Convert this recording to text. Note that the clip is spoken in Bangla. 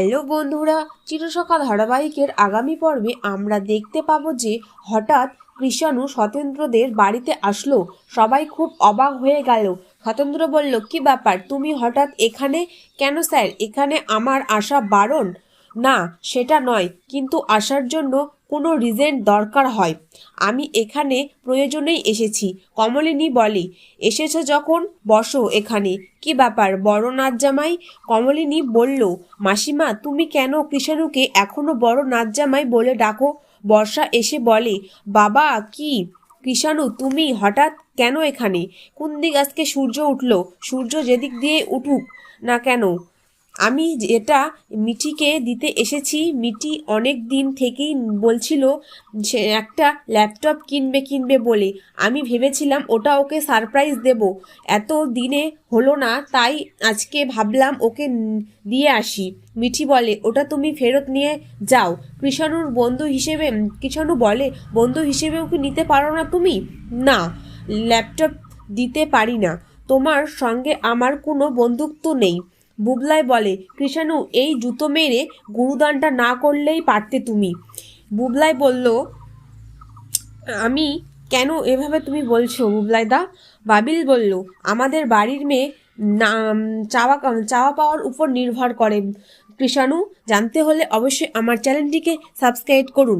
হ্যালো বন্ধুরা, চিরসখা ধারাবাহিকের আগামী পর্বে আমরা দেখতে পাবো যে হঠাৎ কৃষাণু সতেন্দ্রদের বাড়িতে আসলো। সবাই খুব অবাক হয়ে গেল। সতেন্দ্র বলল, কি ব্যাপার, তুমি হঠাৎ এখানে কেন স্যার? এখানে আমার আসা বারণ? না, সেটা নয়, কিন্তু আসার জন্য কোনো রিজন দরকার হয়। আমি এখানে প্রয়োজনেই এসেছি। কমলিনী বলে, এসেছো যখন বসো এখানে। কি ব্যাপার, বড় নাচ জামাই? কমলিনী বলল, মাসিমা, তুমি কেন কৃষাণুকে এখনো বড় নাচ জামাই বলে ডাকো? বর্ষা এসে বলে, বাবা কি কৃষাণু, তুমি হঠাৎ কেন এখানে? কোন দিক আজকে সূর্য উঠলো? সূর্য যেদিক দিয়ে উঠুক না কেন, আমি এটা মিঠিকে দিতে এসেছি। মিঠি অনেক দিন থেকেই বলছিল সে একটা ল্যাপটপ কিনবে বলে। আমি ভেবেছিলাম ওটা ওকে সারপ্রাইজ দেব। এত দিনে হলো না, তাই আজকে ভাবলাম ওকে দিয়ে আসি। মিঠি বলে, ওটা তুমি ফেরত নিয়ে যাও। কৃষাণুর বন্ধু হিসেবে কৃষাণু বলে, বন্ধু হিসেবে ওকে নিতে পারো না তুমি? না, ল্যাপটপ দিতে পারি না। তোমার সঙ্গে আমার কোনো বন্ধুত্ব নেই। বুবলাই বলে, কৃষাণু, এই জুতো মেরে গুরুদানটা না করলেই পারতে তুমি। বুবলাই বলল, আমি কেন এভাবে তুমি বলছো বুবলাই দা? বাবিল বলল, আমাদের বাড়ির মেয়ে না চাওয়া চাওয়া পাওয়ার উপর নির্ভর করে। কৃষাণু, জানতে হলে অবশ্যই আমার চ্যানেলটিকে সাবস্ক্রাইব করুন।